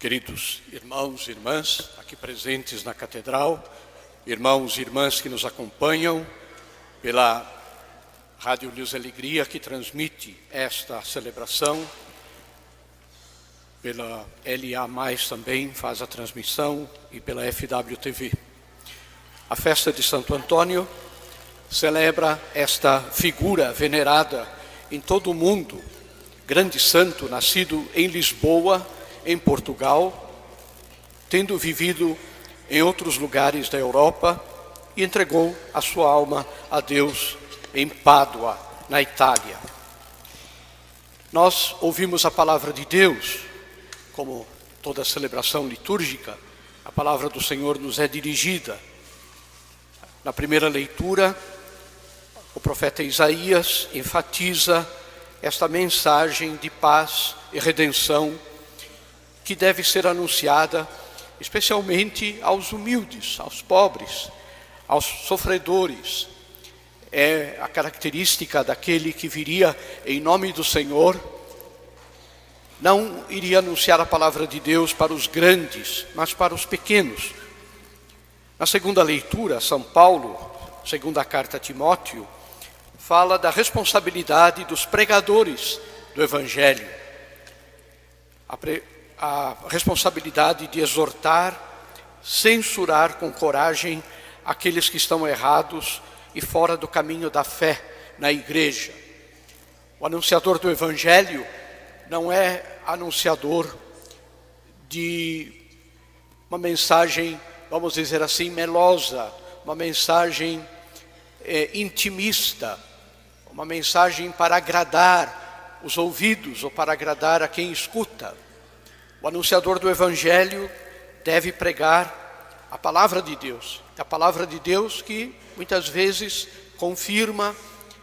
Queridos irmãos e irmãs aqui presentes na Catedral, irmãos e irmãs que nos acompanham pela Rádio Luz e Alegria, que transmite esta celebração, pela LA+, também faz a transmissão, e pela FWTV. A festa de Santo Antônio celebra esta figura venerada em todo o mundo, grande santo, nascido em Lisboa, em Portugal, tendo vivido em outros lugares da Europa, e entregou a sua alma a Deus em Pádua, na Itália. Nós ouvimos a palavra de Deus, como toda celebração litúrgica, a palavra do Senhor nos é dirigida. Na primeira leitura, o profeta Isaías enfatiza esta mensagem de paz e redenção que deve ser anunciada especialmente aos humildes, aos pobres, aos sofredores. É a característica daquele que viria em nome do Senhor, não iria anunciar a palavra de Deus para os grandes, mas para os pequenos. Na segunda leitura, São Paulo, segunda carta a Timóteo, fala da responsabilidade dos pregadores do Evangelho. A responsabilidade de exortar, censurar com coragem aqueles que estão errados e fora do caminho da fé na igreja. O anunciador do Evangelho não é anunciador de uma mensagem, vamos dizer assim, melosa, uma mensagem intimista, uma mensagem para agradar os ouvidos ou para agradar a quem escuta. O anunciador do Evangelho deve pregar a palavra de Deus. A palavra de Deus que muitas vezes confirma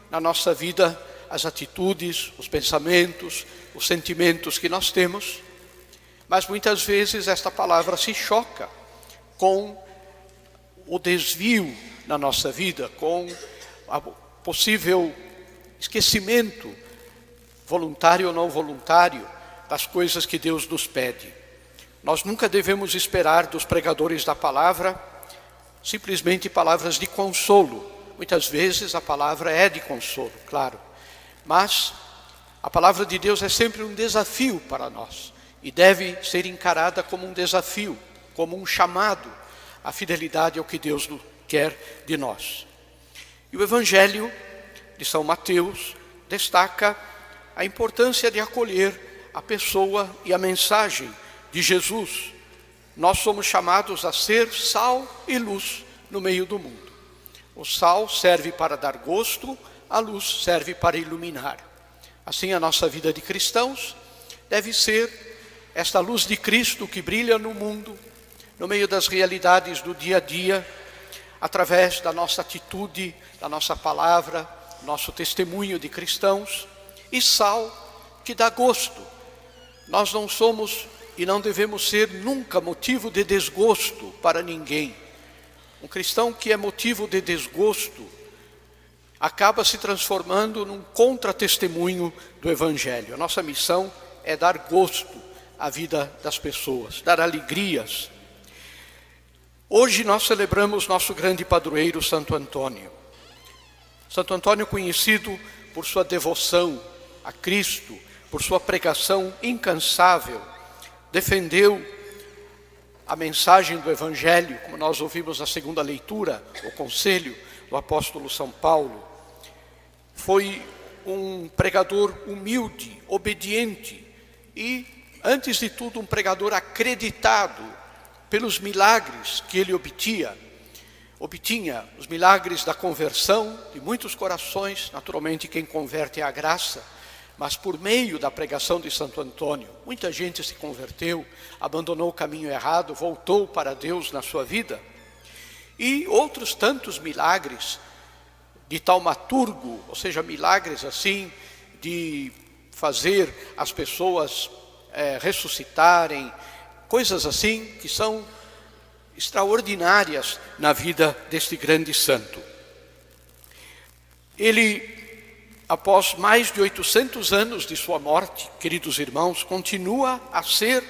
na nossa vida as atitudes, os pensamentos, os sentimentos que nós temos. Mas muitas vezes esta palavra se choca com o desvio na nossa vida, com o possível esquecimento, voluntário ou não voluntário, das coisas que Deus nos pede. Nós nunca devemos esperar dos pregadores da palavra simplesmente palavras de consolo. Muitas vezes a palavra é de consolo, claro, mas a palavra de Deus é sempre um desafio para nós e deve ser encarada como um desafio, como um chamado à fidelidade ao que Deus quer de nós. E o Evangelho de São Mateus destaca a importância de acolher a pessoa e a mensagem de Jesus. Nós somos chamados a ser sal e luz no meio do mundo. O sal serve para dar gosto, a luz serve para iluminar. Assim a nossa vida de cristãos deve ser esta luz de Cristo que brilha no mundo, no meio das realidades do dia a dia, através da nossa atitude, da nossa palavra, nosso testemunho de cristãos, e sal que dá gosto. Nós não somos e não devemos ser nunca motivo de desgosto para ninguém. Um cristão que é motivo de desgosto acaba se transformando num contra-testemunho do Evangelho. A nossa missão é dar gosto à vida das pessoas, dar alegrias. Hoje nós celebramos nosso grande padroeiro, Santo Antônio. Santo Antônio, conhecido por sua devoção a Cristo, por sua pregação incansável, defendeu a mensagem do Evangelho, como nós ouvimos na segunda leitura, o conselho do apóstolo São Paulo. Foi um pregador humilde, obediente e, antes de tudo, um pregador acreditado pelos milagres que ele obtinha os milagres da conversão de muitos corações. Naturalmente quem converte é a graça, mas por meio da pregação de Santo Antônio, muita gente se converteu, abandonou o caminho errado, voltou para Deus na sua vida. E outros tantos milagres de taumaturgo, ou seja, milagres assim, de fazer as pessoas ressuscitarem, coisas assim que são extraordinárias na vida deste grande santo. Ele, após mais de 800 anos de sua morte, queridos irmãos, continua a ser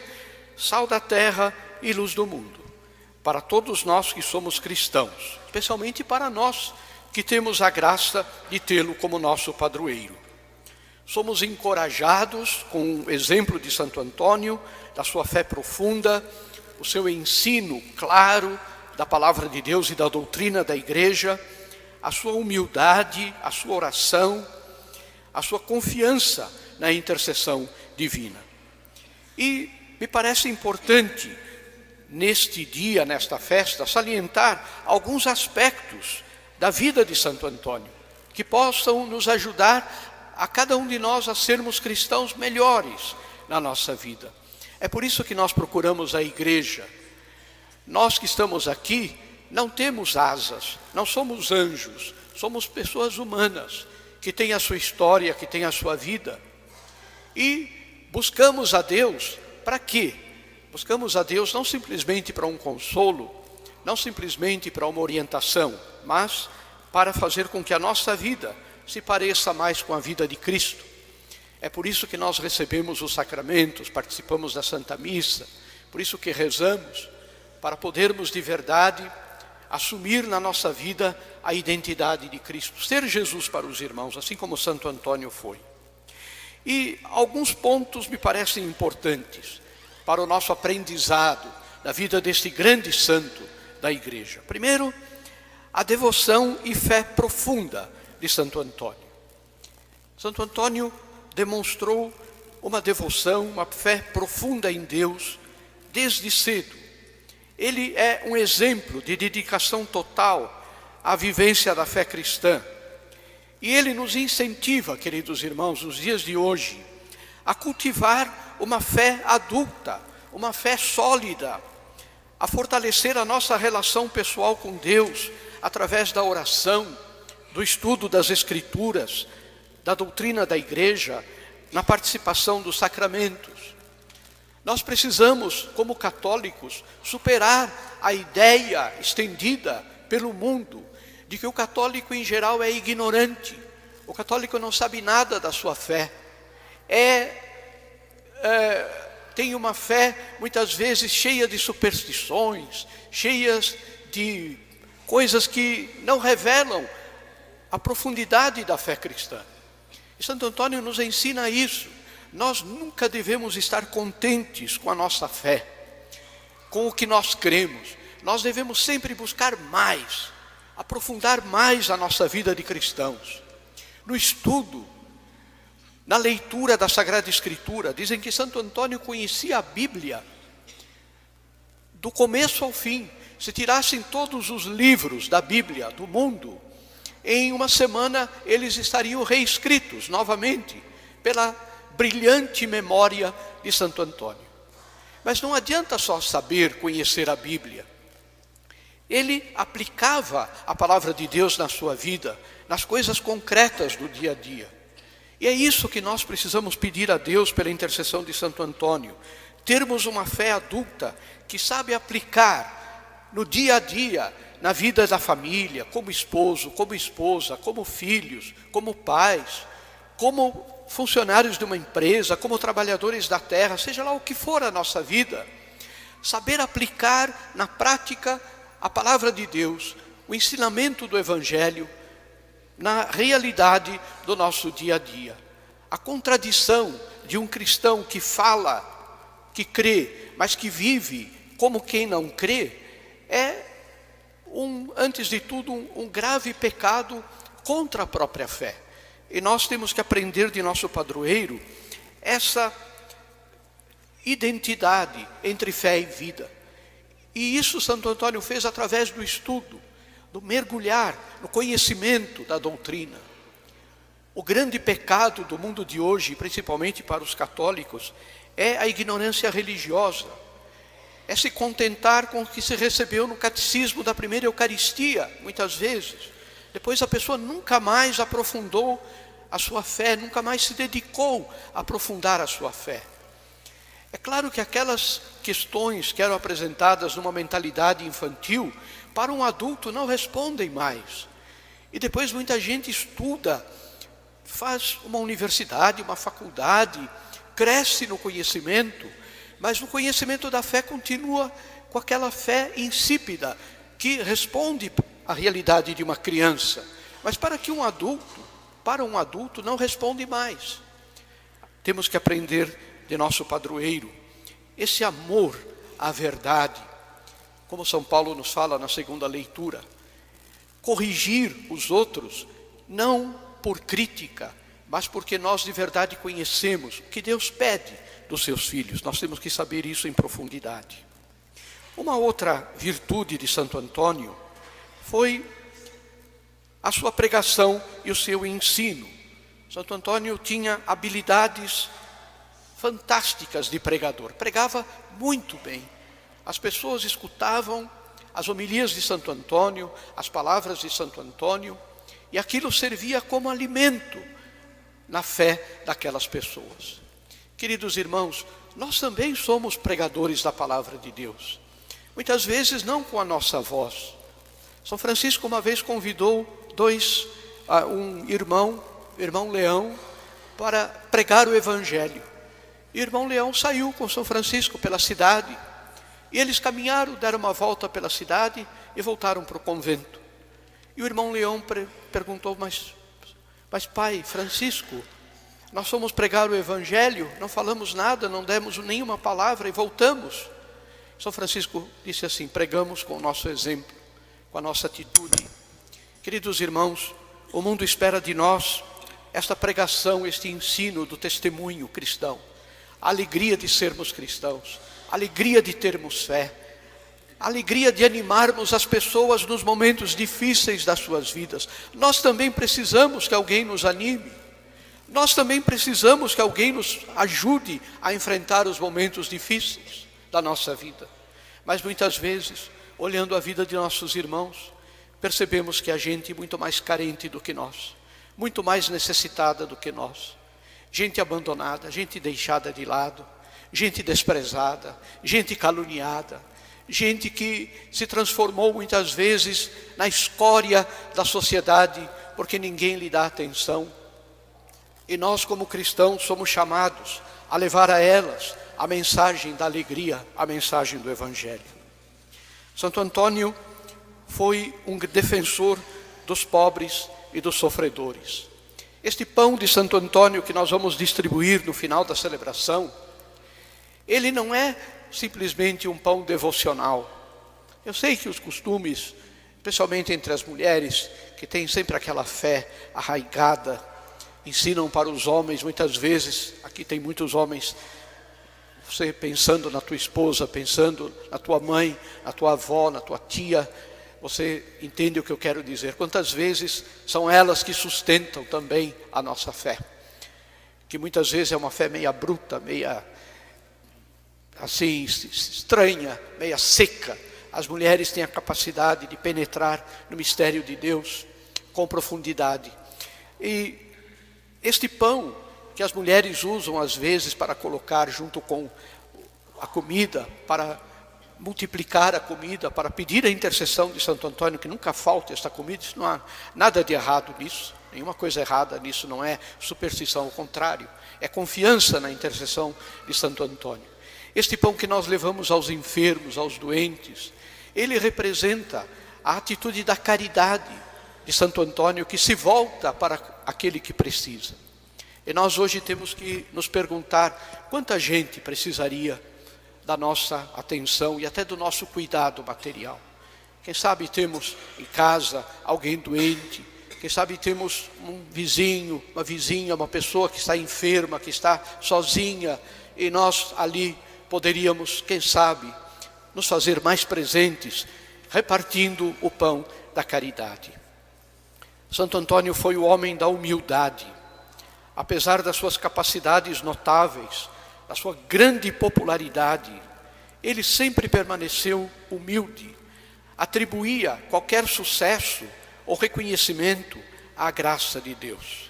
sal da terra e luz do mundo, para todos nós que somos cristãos, especialmente para nós que temos a graça de tê-lo como nosso padroeiro. Somos encorajados com o exemplo de Santo Antônio, da sua fé profunda, o seu ensino claro da palavra de Deus e da doutrina da igreja, a sua humildade, a sua oração, a sua confiança na intercessão divina. E me parece importante, neste dia, nesta festa, salientar alguns aspectos da vida de Santo Antônio, que possam nos ajudar a cada um de nós a sermos cristãos melhores na nossa vida. É por isso que nós procuramos a igreja. Nós que estamos aqui não temos asas, não somos anjos, somos pessoas humanas, que têm a sua história, que têm a sua vida. E buscamos a Deus para quê? Buscamos a Deus não simplesmente para um consolo, não simplesmente para uma orientação, mas para fazer com que a nossa vida se pareça mais com a vida de Cristo. É por isso que nós recebemos os sacramentos, participamos da Santa Missa, por isso que rezamos, para podermos de verdade assumir na nossa vida a identidade de Cristo, ser Jesus para os irmãos, assim como Santo Antônio foi. E alguns pontos me parecem importantes para o nosso aprendizado da vida deste grande santo da igreja. Primeiro, a devoção e fé profunda de Santo Antônio. Santo Antônio demonstrou uma devoção, uma fé profunda em Deus desde cedo. Ele é um exemplo de dedicação total à vivência da fé cristã. E ele nos incentiva, queridos irmãos, nos dias de hoje, a cultivar uma fé adulta, uma fé sólida, a fortalecer a nossa relação pessoal com Deus, através da oração, do estudo das Escrituras, da doutrina da igreja, na participação dos sacramentos. Nós precisamos, como católicos, superar a ideia estendida pelo mundo de que o católico em geral é ignorante. O católico não sabe nada da sua fé. Tem uma fé muitas vezes cheia de superstições, cheias de coisas que não revelam a profundidade da fé cristã. E Santo Antônio nos ensina isso. Nós nunca devemos estar contentes com a nossa fé, com o que nós cremos. Nós devemos sempre buscar mais, aprofundar mais a nossa vida de cristãos. No estudo, na leitura da Sagrada Escritura, dizem que Santo Antônio conhecia a Bíblia do começo ao fim. Se tirassem todos os livros da Bíblia do mundo, em uma semana eles estariam reescritos novamente pela brilhante memória de Santo Antônio. Mas não adianta só saber, conhecer a Bíblia. Ele aplicava a palavra de Deus na sua vida, nas coisas concretas do dia a dia. E é isso que nós precisamos pedir a Deus pela intercessão de Santo Antônio. Termos uma fé adulta que sabe aplicar no dia a dia, na vida da família, como esposo, como esposa, como filhos, como pais, como funcionários de uma empresa, como trabalhadores da terra, seja lá o que for a nossa vida. Saber aplicar na prática a palavra de Deus, o ensinamento do Evangelho, na realidade do nosso dia a dia. A contradição de um cristão que fala, que crê, mas que vive como quem não crê, é, antes de tudo, um grave pecado contra a própria fé. E nós temos que aprender de nosso padroeiro essa identidade entre fé e vida. E isso Santo Antônio fez através do estudo, do mergulhar no conhecimento da doutrina. O grande pecado do mundo de hoje, principalmente para os católicos, é a ignorância religiosa. É se contentar com o que se recebeu no catecismo da primeira Eucaristia, muitas vezes. Depois a pessoa nunca mais aprofundou a sua fé, nunca mais se dedicou a aprofundar a sua fé. É claro que aquelas questões que eram apresentadas numa mentalidade infantil, para um adulto não respondem mais. E depois muita gente estuda, faz uma universidade, uma faculdade, cresce no conhecimento, Mas o conhecimento da fé continua com aquela fé insípida, que responde à realidade de uma criança. Mas para um adulto não responde mais. Temos que aprender de nosso padroeiro esse amor à verdade, como São Paulo nos fala na segunda leitura. Corrigir os outros, não por crítica, mas porque nós de verdade conhecemos o que Deus pede dos seus filhos. Nós temos que saber isso em profundidade. Uma outra virtude de Santo Antônio foi a sua pregação e o seu ensino. Santo Antônio tinha habilidades fantásticas de pregador. Pregava muito bem. As pessoas escutavam as homilias de Santo Antônio, as palavras de Santo Antônio, e aquilo servia como alimento na fé daquelas pessoas. Queridos irmãos, nós também somos pregadores da palavra de Deus. Muitas vezes não com a nossa voz. São Francisco uma vez convidou um irmão Leão, para pregar o Evangelho. E o irmão Leão saiu com São Francisco pela cidade. E eles caminharam, deram uma volta pela cidade e voltaram para o convento. E o irmão Leão perguntou, mas pai, Francisco, nós fomos pregar o Evangelho, não falamos nada, não demos nenhuma palavra e voltamos. São Francisco disse assim: pregamos com o nosso exemplo, com a nossa atitude. Queridos irmãos, o mundo espera de nós esta pregação, este ensino do testemunho cristão, a alegria de sermos cristãos, a alegria de termos fé, a alegria de animarmos as pessoas nos momentos difíceis das suas vidas. Nós também precisamos que alguém nos anime, nós também precisamos que alguém nos ajude a enfrentar os momentos difíceis da nossa vida. Mas muitas vezes, olhando a vida de nossos irmãos, percebemos que há gente muito mais carente do que nós, muito mais necessitada do que nós, gente abandonada, gente deixada de lado, gente desprezada, gente caluniada, gente que se transformou muitas vezes na escória da sociedade, porque ninguém lhe dá atenção. E nós, como cristãos, somos chamados a levar a elas a mensagem da alegria, a mensagem do Evangelho. Santo Antônio foi um defensor dos pobres e dos sofredores. Este pão de Santo Antônio que nós vamos distribuir no final da celebração, ele não é simplesmente um pão devocional. Eu sei que os costumes, especialmente entre as mulheres, que têm sempre aquela fé arraigada, ensinam para os homens, muitas vezes, aqui tem muitos homens, você pensando na tua esposa, pensando na tua mãe, na tua avó, na tua tia, você entende o que eu quero dizer. Quantas vezes são elas que sustentam também a nossa fé, que muitas vezes é uma fé meia bruta, meia assim estranha, meia seca. As mulheres têm a capacidade de penetrar no mistério de Deus com profundidade. E este pão que as mulheres usam às vezes para colocar junto com a comida, para multiplicar a comida, para pedir a intercessão de Santo Antônio, que nunca falte esta comida, isso não há nada de errado nisso, nenhuma coisa errada nisso, não é superstição, ao contrário, é confiança na intercessão de Santo Antônio. Este pão que nós levamos aos enfermos, aos doentes, ele representa a atitude da caridade de Santo Antônio, que se volta para aquele que precisa. E nós hoje temos que nos perguntar quanta gente precisaria da nossa atenção e até do nosso cuidado material. Quem sabe temos em casa alguém doente, quem sabe temos um vizinho, uma vizinha, uma pessoa que está enferma, que está sozinha, e nós ali poderíamos, quem sabe, nos fazer mais presentes, repartindo o pão da caridade. Santo Antônio foi o homem da humildade. Apesar das suas capacidades notáveis, da sua grande popularidade, ele sempre permaneceu humilde, atribuía qualquer sucesso ou reconhecimento à graça de Deus.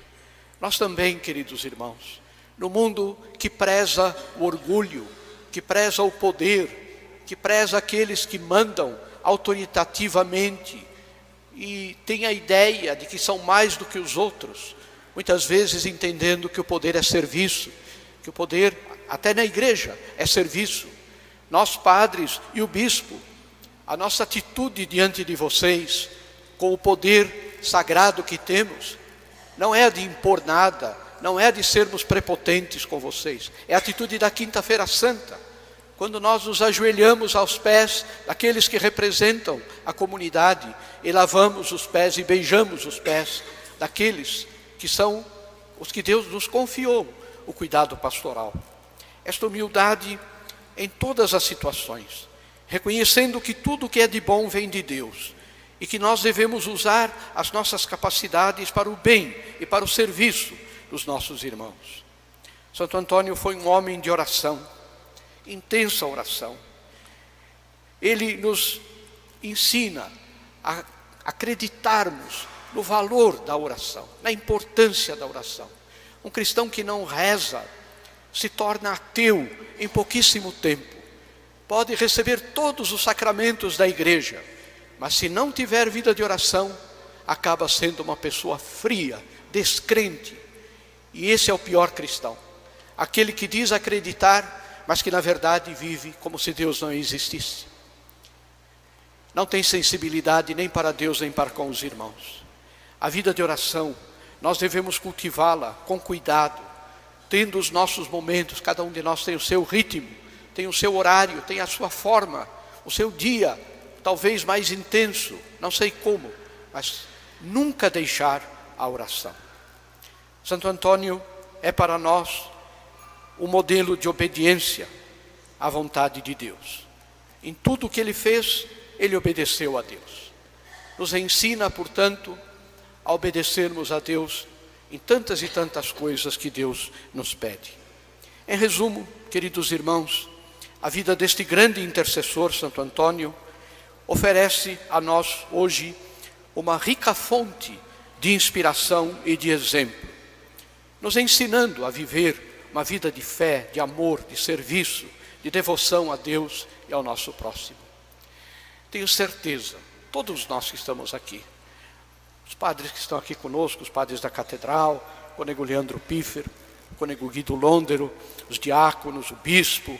Nós também, queridos irmãos, no mundo que preza o orgulho, que preza o poder, que preza aqueles que mandam autoritativamente e tem a ideia de que são mais do que os outros, muitas vezes entendendo que o poder é serviço, que o poder até na igreja, é serviço. Nós padres e o bispo, a nossa atitude diante de vocês, com o poder sagrado que temos, não é de impor nada, não é de sermos prepotentes com vocês, é a atitude da Quinta-feira Santa, quando nós nos ajoelhamos aos pés daqueles que representam a comunidade e lavamos os pés e beijamos os pés daqueles que são os que Deus nos confiou, o cuidado pastoral. Esta humildade em todas as situações, reconhecendo que tudo que é de bom vem de Deus e que nós devemos usar as nossas capacidades para o bem e para o serviço dos nossos irmãos. Santo Antônio foi um homem de oração, intensa oração. Ele nos ensina a acreditarmos no valor da oração, na importância da oração. Um cristão que não reza se torna ateu em pouquíssimo tempo. Pode receber todos os sacramentos da igreja, mas se não tiver vida de oração, acaba sendo uma pessoa fria, descrente. E esse é o pior cristão, aquele que diz acreditar, mas que na verdade vive como se Deus não existisse. Não tem sensibilidade nem para Deus, nem para com os irmãos. A vida de oração, nós devemos cultivá-la com cuidado, tendo os nossos momentos. Cada um de nós tem o seu ritmo, tem o seu horário, tem a sua forma, o seu dia, talvez mais intenso, não sei como, mas nunca deixar a oração. Santo Antônio é para nós o modelo de obediência à vontade de Deus. Em tudo o que ele fez, ele obedeceu a Deus. Nos ensina, portanto, a obedecermos a Deus em tantas e tantas coisas que Deus nos pede. Em resumo, queridos irmãos, a vida deste grande intercessor, Santo Antônio, oferece a nós hoje uma rica fonte de inspiração e de exemplo, nos ensinando a viver uma vida de fé, de amor, de serviço, de devoção a Deus e ao nosso próximo. Tenho certeza, todos nós que estamos aqui, os padres que estão aqui conosco, os padres da catedral, o cônego Leandro Piffer, o cônego Guido Londero, os diáconos, o bispo,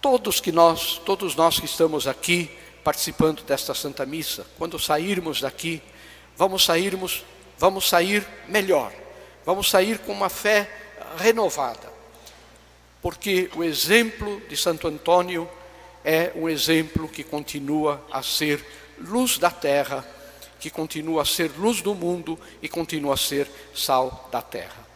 todos nós que estamos aqui participando desta Santa Missa, quando sairmos daqui, vamos sair melhor, vamos sair com uma fé renovada, porque o exemplo de Santo Antônio é um exemplo que continua a ser luz da terra, que continua a ser luz do mundo e continua a ser sal da terra.